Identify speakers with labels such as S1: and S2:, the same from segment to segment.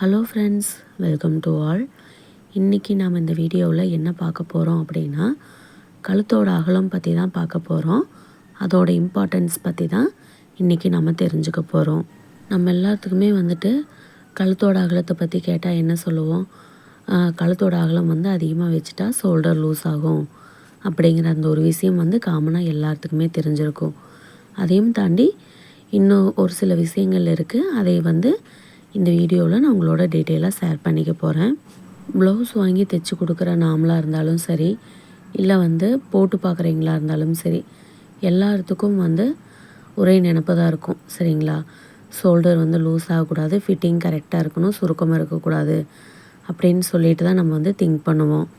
S1: Hello friends, welcome to all. இன்றைக்கி நாம் இந்த வீடியோவில் என்ன பார்க்க போகிறோம் அப்படின்னா, கழுத்தோட அகலம் பற்றி தான் பார்க்க போகிறோம். அதோட இம்பார்ட்டன்ஸ் பற்றி தான் இன்றைக்கி நம்ம தெரிஞ்சுக்க போகிறோம். நம்ம எல்லாத்துக்குமே கழுத்தோட அகலத்தை பற்றி கேட்டால் என்ன சொல்லுவோம்? கழுத்தோட அகலம் அதிகமாக வச்சுட்டா ஷோல்டர் லூஸ் ஆகும் அப்படிங்கிற அந்த ஒரு விஷயம் காமனாக எல்லாத்துக்குமே தெரிஞ்சிருக்கும். அதையும் தாண்டி இன்னும் ஒரு சில விஷயங்கள் இருக்குது. அதை இந்த வீடியோவில் நான் உங்களோட டீட்டெயிலாக ஷேர் பண்ணிக்க போகிறேன். ப்ளவுஸ் வாங்கி தைச்சி கொடுக்குற நாமளாக இருந்தாலும் சரி, இல்லை போட்டு பார்க்குறீங்களா இருந்தாலும் சரி, எல்லாத்துக்கும் ஒரே நினப்பு தான் இருக்கும். சரிங்களா? ஷோல்டர் லூஸ் ஆகக்கூடாது, ஃபிட்டிங் கரெக்டாக இருக்கணும், சுருக்கமாக இருக்கக்கூடாது அப்படின்னு சொல்லிட்டு தான் நம்ம திங்க் பண்ணுவோம்.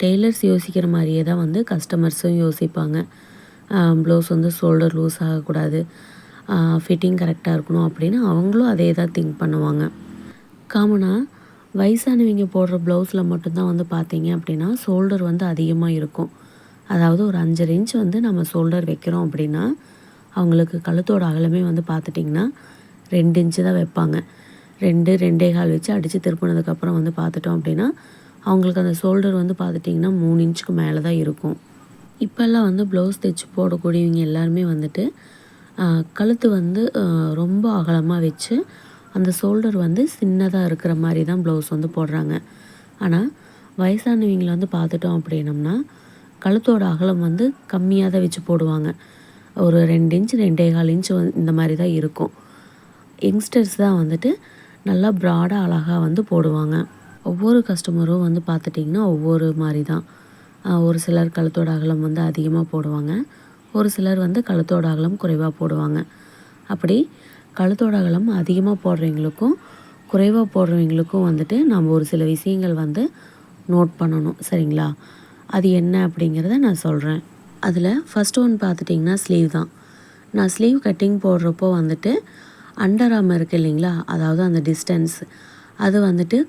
S1: டெய்லர்ஸ் யோசிக்கிற மாதிரியே தான் கஸ்டமர்ஸும் யோசிப்பாங்க. ப்ளவுஸ் ஷோல்டர் லூஸ் ஆகக்கூடாது, ஃபிட்டிங் கரெக்டாக இருக்கணும் அப்படின்னு அவங்களும் அதே தான் திங்க் பண்ணுவாங்க. காமனாக வயசானவங்க போடுற ப்ளவுஸில் மட்டும்தான் பார்த்தீங்க அப்படின்னா ஷோல்டர் அதிகமாக இருக்கும். அதாவது ஒரு 5 இன்ச் நம்ம ஷோல்டர் வைக்கிறோம் அப்படின்னா அவங்களுக்கு கழுத்தோட அகலமே பார்த்துட்டிங்கன்னா 2 இன்ச்சு தான் வைப்பாங்க. 2.25 வச்சு அடித்து திருப்பினதுக்கப்புறம் பார்த்துட்டோம் அப்படின்னா அவங்களுக்கு அந்த ஷோல்டர் பார்த்துட்டிங்கன்னா 3 இன்ச்சுக்கு மேலே தான் இருக்கும். இப்போல்லாம் ப்ளவுஸ் தைச்சி போடக்கூடியவங்க எல்லாருமே கழுத்து ரொம்ப அகலமாக வச்சு அந்த ஷோல்டர் சின்னதாக இருக்கிற மாதிரி தான் ப்ளவுஸ் போடுறாங்க. ஆனால் வயசானவங்களை பார்த்துட்டோம் அப்படின்னம்னா கழுத்தோட அகலம் கம்மியாக தான் வச்சு போடுவாங்க. ஒரு 2 இன்ச் 2.25 இன்ச் இந்த மாதிரி தான் இருக்கும். யங்ஸ்டர்ஸ் தான் நல்லா ப்ராடாக அழகாக போடுவாங்க. ஒவ்வொரு கஸ்டமரும் பார்த்துட்டிங்கன்னா ஒவ்வொரு மாதிரி தான். ஒரு சிலர் கழுத்தோட அகலம் அதிகமாக போடுவாங்க, ஒரு சிலர் கழுத்தோட அகலம் குறைவாக போடுவாங்க. அப்படி கழுத்தோட அகலம் அதிகமாக போடுறவங்களுக்கும் குறைவாக போடுறவங்களுக்கும் நம்ம ஒரு சில விஷயங்கள் நோட் பண்ணணும். சரிங்களா? அது என்ன அப்படிங்கிறத நான் சொல்கிறேன். அதில் ஃபஸ்ட்டு ஒன் பார்த்துட்டிங்கன்னா ஸ்லீவ் தான். நான் ஸ்லீவ் கட்டிங் போடுறப்போ அண்டர் ஆர்ம் இருக்குது இல்லைங்களா, அதாவது அந்த டிஸ்டன்ஸ் அது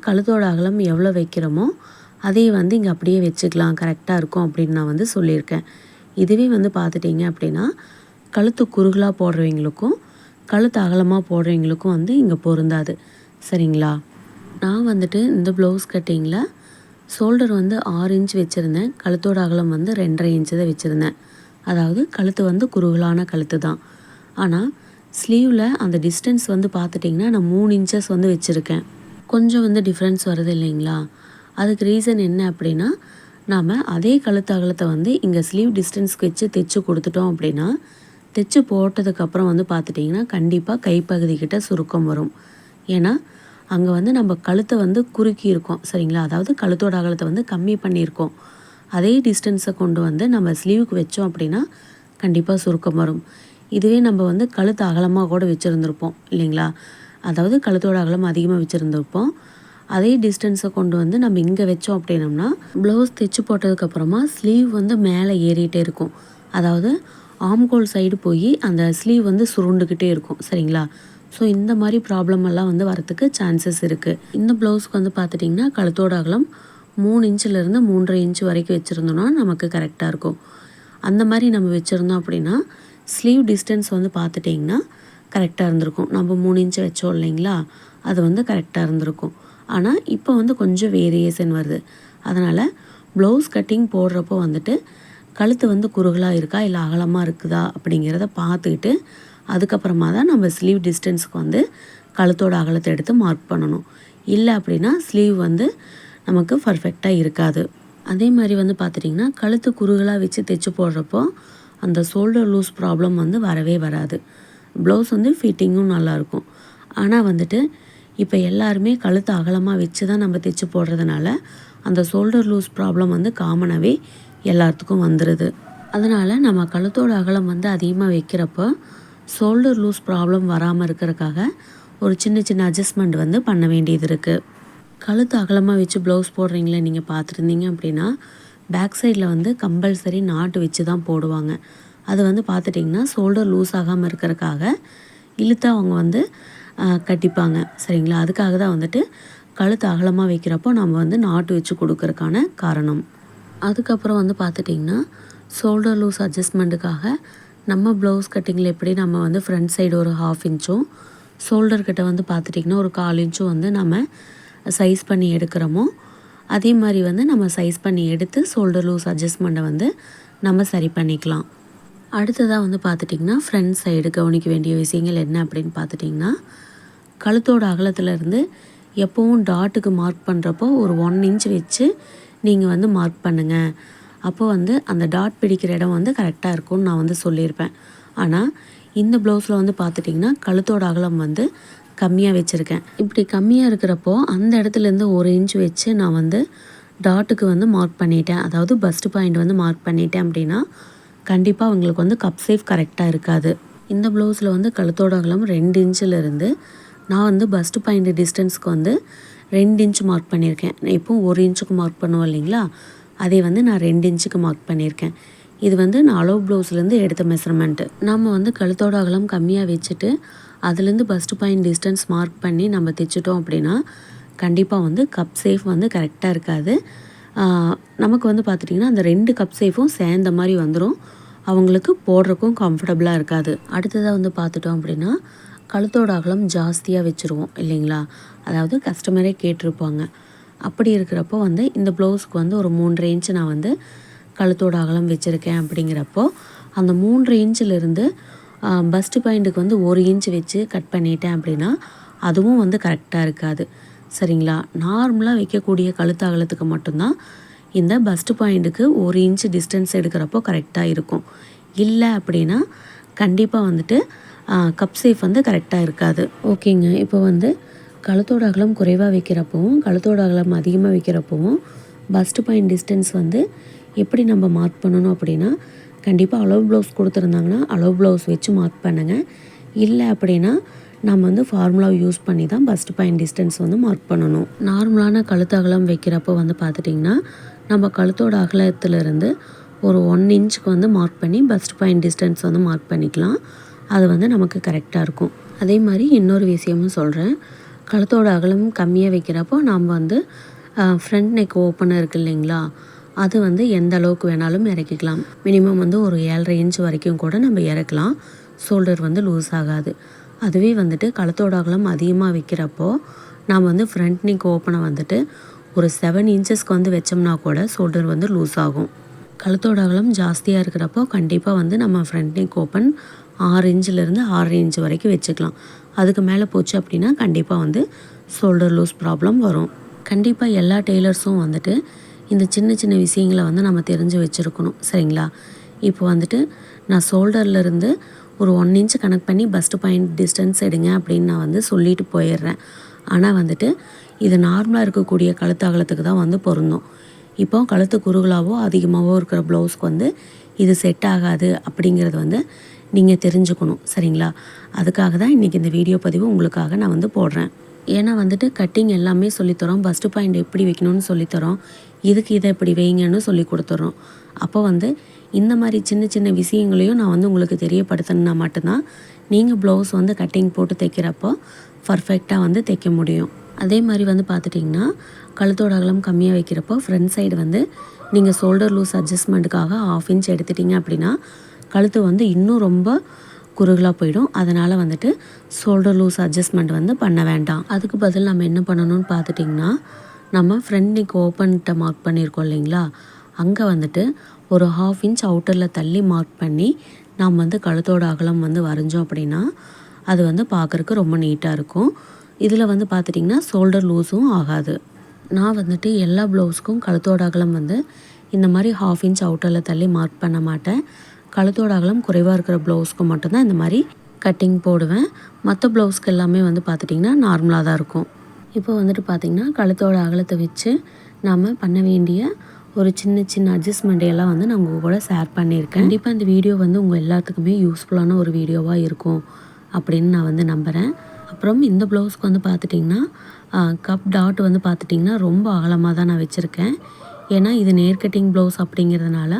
S1: கழுத்தோட அகலம் எவ்வளோ வைக்கிறோமோ அதே இங்கே அப்படியே வச்சுக்கலாம், கரெக்டாக இருக்கும் அப்படின்னு நான் சொல்லியிருக்கேன். இதுவே பார்த்துட்டிங்க அப்படின்னா கழுத்து குறுகலாக போடுறவங்களுக்கும் கழுத்து அகலமாக போடுறவங்களுக்கும் இங்கே பொருந்தாது. சரிங்களா? நான் இந்த ப்ளவுஸ் கட்டிங்கில் ஷோல்டர் 6 இன்ச் வச்சுருந்தேன், கழுத்தோட அகலம் 2.5 இன்ச்சு தான் வச்சுருந்தேன். அதாவது கழுத்து குறுகலான கழுத்து தான். ஆனால் ஸ்லீவில் அந்த டிஸ்டன்ஸ் பார்த்துட்டிங்கன்னா நான் 3 இன்ச்சஸ் வச்சுருக்கேன். கொஞ்சம் டிஃப்ரென்ஸ் வருது இல்லைங்களா? அதுக்கு ரீசன் என்ன அப்படின்னா, நாம் அதே கழுத்து அகலத்தை இங்கே ஸ்லீவ் டிஸ்டன்ஸ்க்கு வச்சு தைச்சி கொடுத்துட்டோம் அப்படின்னா தைச்சி போட்டதுக்கப்புறம் பார்த்துட்டிங்கன்னா கண்டிப்பாக கைப்பகுதிக்கிட்ட சுருக்கம் வரும். ஏன்னா அங்கே நம்ம கழுத்தை குறுக்கி இருக்கோம். சரிங்களா? அதாவது கழுத்தோட அகலத்தை கம்மி பண்ணியிருக்கோம். அதே டிஸ்டன்ஸை கொண்டு நம்ம ஸ்லீவுக்கு வச்சோம் அப்படின்னா கண்டிப்பாக சுருக்கம் வரும். இதுவே நம்ம கழுத்து அகலமாக கூட வச்சுருந்துருப்போம் இல்லைங்களா, அதாவது கழுத்தோட அகலம் அதிகமாக வச்சுருந்துருப்போம். அதே டிஸ்டன்ஸை கொண்டு நம்ம இங்கே வச்சோம் அப்படின்னம்னா ப்ளவுஸ் தைச்சி போட்டதுக்கப்புறமா ஸ்லீவ் மேலே ஏறிட்டே இருக்கும். அதாவது ஆம்கோல் சைடு போய் அந்த ஸ்லீவ் சுருண்டுக்கிட்டே இருக்கும். சரிங்களா? ஸோ இந்த மாதிரி ப்ராப்ளம் எல்லாம் வரத்துக்கு சான்சஸ் இருக்குது. இந்த ப்ளவுஸ்க்கு பார்த்துட்டிங்கன்னா கழுத்தோட அகலம் 3 இன்ச்சிலேருந்து 3.5 இன்ச்சு வரைக்கும் வச்சுருந்தோன்னா நமக்கு கரெக்டாக இருக்கும். அந்த மாதிரி நம்ம வச்சுருந்தோம் அப்படின்னா ஸ்லீவ் டிஸ்டன்ஸ் பார்த்துட்டிங்கன்னா கரெக்டாக இருந்திருக்கும். நம்ம 3 இன்ச்சு வச்சோம் இல்லைங்களா, அது கரெக்டாக இருந்திருக்கும். ஆனால் இப்போ கொஞ்சம் வேரியேஷன் வருது. அதனால் ப்ளவுஸ் கட்டிங் போடுறப்போ கழுத்து குறுகலாக இருக்கா இல்லை அகலமாக இருக்குதா அப்படிங்கிறத பார்த்துக்கிட்டு அதுக்கப்புறமா தான் நம்ம ஸ்லீவ் டிஸ்டன்ஸுக்கு கழுத்தோட அகலத்தை எடுத்து மார்க் பண்ணணும். இல்லை அப்படின்னா ஸ்லீவ் நமக்கு பர்ஃபெக்டாக இருக்காது. அதே மாதிரி பார்த்துட்டிங்கன்னா கழுத்து குறுகலாக வச்சு தைச்சி போடுறப்போ அந்த ஷோல்டர் லூஸ் ப்ராப்ளம் வரவே வராது. ப்ளவுஸ் ஃபிட்டிங்கும் நல்லாயிருக்கும். ஆனால் இப்போ எல்லாருமே கழுத்து அகலமாக வச்சு தான் நம்ம தைச்சி போடுறதுனால அந்த ஷோல்டர் லூஸ் ப்ராப்ளம் காமனாகவே எல்லாத்துக்கும் வந்துடுது. அதனால் நம்ம கழுத்தோட அகலம் அதிகமாக வைக்கிறப்போ ஷோல்டர் லூஸ் ப்ராப்ளம் வராமல் இருக்கிறதுக்காக ஒரு சின்ன சின்ன அட்ஜஸ்ட்மெண்ட் பண்ண வேண்டியது இருக்குது. கழுத்து அகலமாக வச்சு ப்ளவுஸ் போடுறீங்களே நீங்கள் பார்த்துருந்தீங்க அப்படின்னா பேக் சைடில் கம்பல்சரி நாட்டு வச்சு தான் போடுவாங்க. அது பார்த்துட்டிங்கன்னா ஷோல்டர் லூஸ் ஆகாமல் இருக்கிறதுக்காக இழுத்து அவங்க கட்டிப்பாங்க. சரிங்களா? அதுக்காக தான் கழுத்து அகலமாக வைக்கிறப்போ நம்ம நாட்டு வச்சு கொடுக்கறதுக்கான காரணம். அதுக்கப்புறம் பார்த்துட்டிங்கன்னா ஷோல்டர் லூஸ் அட்ஜஸ்ட்மெண்ட்டுக்காக நம்ம ப்ளவுஸ் கட்டிங்கில் எப்படி நம்ம ஃப்ரண்ட் சைடு ஒரு 1/2 இன்ச்சும் ஷோல்டர் கிட்ட பார்த்துட்டிங்கன்னா ஒரு 1/4 இன்ச்சும் நம்ம சைஸ் பண்ணி எடுக்கிறோமோ அதே மாதிரி வந்து நம்ம சைஸ் பண்ணி எடுத்து ஷோல்டர் லூஸ் அட்ஜஸ்ட்மெண்ட்டை வந்து நம்ம சரி பண்ணிக்கலாம். அடுத்ததாக வந்து பார்த்துட்டிங்கன்னா ஃப்ரண்ட் சைடு கவனிக்க வேண்டிய விஷயங்கள் என்ன அப்படின்னு பார்த்துட்டிங்கன்னா, கழுத்தோட அகலத்துலேருந்து எப்போவும் டாட்டுக்கு மார்க் பண்ணுறப்போ ஒரு 1 இன்ச் வச்சு நீங்கள் வந்து மார்க் பண்ணுங்கள். அப்போது வந்து அந்த டாட் பிடிக்கிற இடம் வந்து கரெக்டாக இருக்கும்னு நான் வந்து சொல்லியிருப்பேன். ஆனால் இந்த ப்ளவுஸில் வந்து பார்த்துட்டிங்கன்னா கழுத்தோட அகலம் வந்து கம்மியாக வச்சுருக்கேன். இப்படி கம்மியாக இருக்கிறப்போ அந்த இடத்துலேருந்து 1 இன்ச் வச்சு நான் வந்து டாட்டுக்கு வந்து மார்க் பண்ணிட்டேன். அதாவது பஸ்ட் பாயிண்ட் வந்து மார்க் பண்ணிட்டேன் அப்படின்னா கண்டிப்பாக அவங்களுக்கு வந்து கப் சேஃப் கரெக்டாக இருக்காது. இந்த ப்ளவுஸில் வந்து கழுத்தோட அகலம் 2 இன்ச்சிலேருந்து நான் வந்து பஸ்ட் பாயிண்ட் டிஸ்டன்ஸ்க்கு வந்து 2 இன்ச் மார்க் பண்ணியிருக்கேன். எப்போவும் 1 இன்ச்சுக்கு மார்க் பண்ணுவோம் இல்லைங்களா, அதே வந்து நான் 2 இன்ச்சுக்கு மார்க் பண்ணியிருக்கேன். இது வந்து நான் அளவு ப்ளவுஸ்லேருந்து எடுத்த மெஷர்மெண்ட்டு. நம்ம வந்து கழுத்தோட அகலம் கம்மியாக வச்சுட்டு அதுலேருந்து பஸ்ட் பாயிண்ட் டிஸ்டன்ஸ் மார்க் பண்ணி நம்ம தைச்சிட்டோம் அப்படின்னா கண்டிப்பாக வந்து கப் சேஃப் வந்து கரெக்டாக இருக்காது. நமக்கு வந்து பார்த்துட்டிங்கன்னா அந்த 2 கப் சேஃபும் சேர்ந்த மாதிரி வந்துடும். அவங்களுக்கு போடுறக்கும் கம்ஃபர்டபுளாக இருக்காது. அடுத்ததாக வந்து பார்த்துட்டோம் அப்படின்னா கழுத்தோட அகலம் ஜாஸ்தியாக வச்சுருவோம் இல்லைங்களா, அதாவது கஸ்டமரே கேட்டிருப்பாங்க. அப்படி இருக்கிறப்போ வந்து இந்த ப்ளவுஸ்க்கு வந்து ஒரு 3.5 இன்ச்சு நான் வந்து கழுத்தோட அகலம் வச்சுருக்கேன். அப்படிங்கிறப்போ அந்த 3 இன்ச்சிலிருந்து பஸ்ட் பாயிண்ட்டுக்கு வந்து 1 இன்ச் வச்சு கட் பண்ணிட்டேன் அப்படின்னா அதுவும் வந்து கரெக்டாக இருக்காது. சரிங்களா, நார்மலாக வைக்கக்கூடிய கழுத்து அகலத்துக்கு மட்டும்தான் இந்த பஸ்ட் பாயிண்ட்டுக்கு 1 இன்ச் டிஸ்டன்ஸ் எடுக்கிறப்போ கரெக்டாக இருக்கும். இல்லை அப்படின்னா கண்டிப்பாக வந்துட்டு கப் சேஃப் வந்து கரெக்டாக இருக்காது. ஓகேங்க, இப்போ வந்து கழுத்தோட அகலம் குறைவாக வைக்கிறப்பவும் கழுத்தோட அகலம் அதிகமாக வைக்கிறப்பவும் பஸ்ட் பாயிண்ட் டிஸ்டன்ஸ் வந்து எப்படி நம்ம மார்க் பண்ணணும் அப்படின்னா கண்டிப்பாக அளவு ப்ளவுஸ் கொடுத்துருந்தாங்கன்னா அளவு ப்ளவுஸ் வச்சு மார்க் பண்ணுங்கள். இல்லை அப்படின்னா நம்ம வந்து ஃபார்முலாவை யூஸ் பண்ணி தான் பஸ்ட் பாயிண்ட் டிஸ்டன்ஸ் வந்து மார்க் பண்ணணும். நார்மலான கழுத்து அகலம் வைக்கிறப்போ வந்து பார்த்துட்டிங்கன்னா நம்ம கழுத்தோட அகலத்திலிருந்து ஒரு 1 இன்ச்சுக்கு வந்து மார்க் பண்ணி பஸ்ட் பாயிண்ட் டிஸ்டன்ஸ் வந்து மார்க் பண்ணிக்கலாம். அது வந்து நமக்கு கரெக்டாக இருக்கும். அதே மாதிரி இன்னொரு விஷயமும் சொல்கிறேன். கழுத்தோட அகலம் கம்மியாக வைக்கிறப்போ நாம் வந்து ஃப்ரண்ட் நெக் ஓப்பனர் இருக்குது இல்லைங்களா, அது வந்து எந்த அளவுக்கு வேணாலும் இறக்கிக்கலாம். மினிமம் வந்து ஒரு 7.5 இன்ச் வரைக்கும் கூட நம்ம இறக்கலாம். ஷோல்டர் வந்து லூஸ் ஆகாது. அதுவே வந்துட்டு கழுத்தோட அகலம் அதிகமாக வைக்கிறப்போ நாம் வந்து ஃப்ரண்ட் நெக் ஓப்பனை வந்துட்டு ஒரு 7 இன்ச்சஸ்க்கு வந்து வச்சோம்னா கூட ஷோல்டர் வந்து லூஸ் ஆகும். கழுத்தோட அகலம் ஜாஸ்தியாக இருக்கிறப்போ கண்டிப்பாக வந்து நம்ம ஃப்ரண்ட் நெக் ஓப்பன் 6 இன்ச்சிலேருந்து 6.5 இன்ச் வரைக்கும் வச்சுக்கலாம். அதுக்கு மேலே போச்சு அப்படின்னா கண்டிப்பாக வந்து ஷோல்டர் லூஸ் ப்ராப்ளம் வரும். கண்டிப்பாக எல்லா டெய்லர்ஸும் வந்துட்டு இந்த சின்ன சின்ன விஷயங்களை வந்து நம்ம தெரிஞ்சு வச்சுருக்கணும். சரிங்களா, இப்போ வந்துட்டு நான் ஷோல்டர்லேருந்து ஒரு 1 இன்ச் கனெக்ட் பண்ணி பஸ்ட் பாயிண்ட் டிஸ்டன்ஸ் எடுங்க அப்படின்னு நான் வந்து சொல்லிட்டு போயிடுறேன். ஆனால் வந்துட்டு இது நார்மலாக இருக்கக்கூடிய கழுத்து அகலத்துக்கு தான் வந்து பொருந்தும். இப்போ கழுத்து குறுகலாவோ அதிகமாகவோ இருக்கிற ப்ளவுஸ்க்கு வந்து இது செட் ஆகாது அப்படிங்கிறது வந்து நீங்கள் தெரிஞ்சுக்கணும். சரிங்களா, அதுக்காக தான் இன்றைக்கி இந்த வீடியோ பதிவு உங்களுக்காக நான் வந்து போடுறேன். ஏன்னா வந்துட்டு கட்டிங் எல்லாமே சொல்லித்தரோம், பஸ்ட் பாயிண்ட் எப்படி வைக்கணும்னு சொல்லித்தரோம், இதுக்கு இதை எப்படி வைங்கன்னு சொல்லி கொடுத்துட்றோம். அப்போ வந்து இந்த மாதிரி சின்ன சின்ன விஷயங்களையும் நான் வந்து உங்களுக்கு தெரியப்படுத்தினா மட்டும்தான் நீங்கள் ப்ளவுஸ் வந்து கட்டிங் போட்டு தைக்கிறப்போ பர்ஃபெக்டாக வந்து தைக்க முடியும். அதே மாதிரி வந்து பார்த்துட்டிங்கன்னா கழுத்தோட அகலம் கம்மியாக வைக்கிறப்போ ஃப்ரண்ட் சைடு வந்து நீங்கள் ஷோல்டர் லூஸ் அட்ஜஸ்ட்மெண்ட்டுக்காக 1/2 இன்ச் எடுத்துட்டிங்க அப்படின்னா கழுத்து வந்து இன்னும் ரொம்ப குறுகலாக போயிடும். அதனால் வந்துட்டு ஷோல்டர் லூஸ் அட்ஜஸ்ட்மெண்ட் வந்து பண்ண வேண்டாம். அதுக்கு பதில் நம்ம என்ன பண்ணணும்னு பார்த்துட்டிங்கன்னா நம்ம ஃப்ரண்ட் நெக் ஓப்பன்கிட்ட மார்க் பண்ணியிருக்கோம் இல்லைங்களா, அங்கே வந்துட்டு ஒரு 1/2 இன்ச் அவுட்டரில் தள்ளி மார்க் பண்ணி நாம் வந்து கழுத்தோட அகலம் வந்து வரைஞ்சோம் அப்படின்னா அது வந்து பார்க்குறக்கு ரொம்ப நீட்டாக இருக்கும். இதில் வந்து பார்த்துட்டிங்கன்னா ஷோல்டர் லூஸும் ஆகாது. நான் வந்துட்டு எல்லா ப்ளவுஸ்க்கும் கழுத்தோட அகலம் வந்து இந்த மாதிரி 1/2 இன்ச் அவுட்டரில் தள்ளி மார்க் பண்ண மாட்டேன். கழுத்தோட அகலம் குறைவாக இருக்கிற ப்ளவுஸ்க்கு மட்டும்தான் இந்த மாதிரி கட்டிங் போடுவேன். மற்ற ப்ளவுஸ்க்கு எல்லாமே வந்து பார்த்துட்டிங்கன்னா நார்மலாக தான் இருக்கும். இப்போ வந்துட்டு பார்த்திங்கன்னா கழுத்தோட அகலத்தை வச்சு நாம் பண்ண வேண்டிய ஒரு சின்ன சின்ன அட்ஜஸ்ட்மெண்ட்டையெல்லாம் வந்து நான் உங்கள் கூட ஷேர் பண்ணியிருக்கேன். கண்டிப்பாக இந்த வீடியோ வந்து உங்கள் எல்லாத்துக்குமே யூஸ்ஃபுல்லான ஒரு வீடியோவாக இருக்கும் அப்படின்னு நான் வந்து நம்புகிறேன். அப்புறம் இந்த ப்ளவுஸ்க்கு வந்து பார்த்துட்டிங்கன்னா கப் டாட் வந்து பார்த்துட்டிங்கன்னா ரொம்ப அகலமாக தான் நான் வச்சுருக்கேன். ஏன்னா இது நேர் கட்டிங் ப்ளவுஸ் அப்படிங்கிறதுனால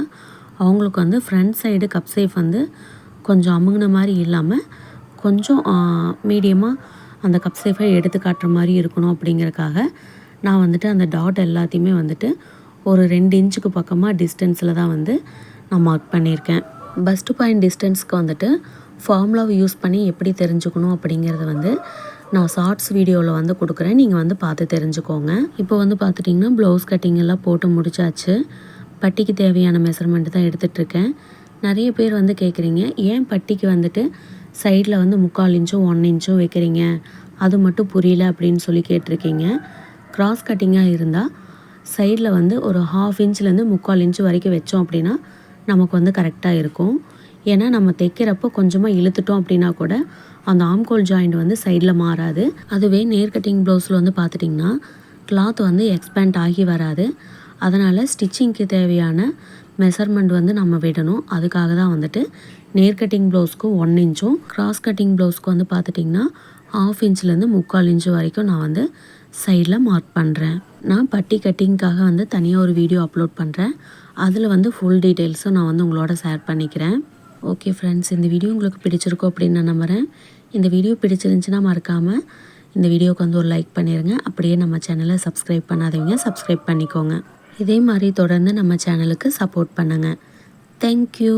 S1: அவங்களுக்கு வந்து ஃப்ரண்ட் சைடு கப் சேஃப் வந்து கொஞ்சம் அமுங்கின மாதிரி இல்லாமல் கொஞ்சம் மீடியமாக அந்த கப் சேஃபை எடுத்து காட்டுற மாதிரி இருக்கணும். அப்படிங்கிறக்காக நான் வந்துட்டு அந்த டாட் எல்லாத்தையுமே வந்துட்டு ஒரு 2 இன்ச்சுக்கு பக்கமாக டிஸ்டன்ஸில் தான் வந்து நான் மார்க் பண்ணியிருக்கேன். பஸ்ட் பாயிண்ட் டிஸ்டன்ஸ்க்கு வந்துட்டு ஃபார்முலாவை யூஸ் பண்ணி எப்படி தெரிஞ்சுக்கணும் அப்படிங்கிறத வந்து நான் ஷார்ட்ஸ் வீடியோவில் வந்து கொடுக்குறேன், நீங்கள் வந்து பார்த்து தெரிஞ்சுக்கோங்க. இப்போ வந்து பார்த்துட்டிங்கன்னா ப்ளவுஸ் கட்டிங் எல்லாம் போட்டு முடிச்சாச்சு. பட்டிக்கு தேவையான மெஷர்மெண்ட் தான் எடுத்துகிட்ருக்கேன். நிறைய பேர் வந்து கேட்குறீங்க, ஏன் பட்டிக்கு வந்துட்டு சைடில் வந்து 3/4 இன்ச்சும் 1 இன்ச்சும் வைக்கிறீங்க, அது மட்டும் புரியல அப்படின்னு சொல்லி கேட்டிருக்கீங்க. கிராஸ் கட்டிங்காக இருந்தால் சைடில் வந்து ஒரு 1/2 இன்ச்லேருந்து 3/4 இன்ச்சு வரைக்கும் வச்சோம் அப்படின்னா நமக்கு வந்து கரெக்டாக இருக்கும். ஏன்னா நம்ம தைக்கிறப்போ கொஞ்சமாக இழுத்துட்டோம் அப்படின்னா கூட அந்த ஆம்கோல் ஜாயிண்ட் வந்து சைடில் மாறாது. அதுவே நேர் கட்டிங் ப்ளவுஸில் வந்து பார்த்துட்டிங்கன்னா கிளாத் வந்து எக்ஸ்பேண்ட் ஆகி வராது. அதனால் ஸ்டிச்சிங்க்கு தேவையான மெஷர்மெண்ட் வந்து நம்ம விடணும். அதுக்காக தான் வந்துட்டு நேர் கட்டிங் ப்ளவுஸ்க்கு 1 இன்ச்சும் கிராஸ் கட்டிங் ப்ளவுஸ்க்கு வந்து பார்த்துட்டிங்கன்னா 1/2 இன்ச்லேருந்து 3/4 இன்ச்சு வரைக்கும் நான் வந்து சைடில் மார்க் பண்ணுறேன். நான் பட்டி கட்டிங்க்காக வந்து தனியாக ஒரு வீடியோ அப்லோட் பண்ணுறேன். அதில் வந்து ஃபுல் டீட்டெயில்ஸும் நான் வந்து உங்களோட ஷேர் பண்ணிக்கிறேன். ஓகே ஃப்ரெண்ட்ஸ், இந்த வீடியோ உங்களுக்கு பிடிச்சிருக்கும் அப்படின்னு நான் நம்புகிறேன். இந்த வீடியோ பிடிச்சிருந்துச்சுன்னா மறக்காமல் இந்த வீடியோவுக்கு வந்து ஒரு லைக் பண்ணிடுங்க. அப்படியே நம்ம சேனலை சப்ஸ்கிரைப் பண்ணாதவங்க சப்ஸ்கிரைப் பண்ணிக்கோங்க. இதே மாதிரி தொடர்ந்து நம்ம சேனலுக்கு சப்போர்ட் பண்ணுங்கள். தேங்க்யூ.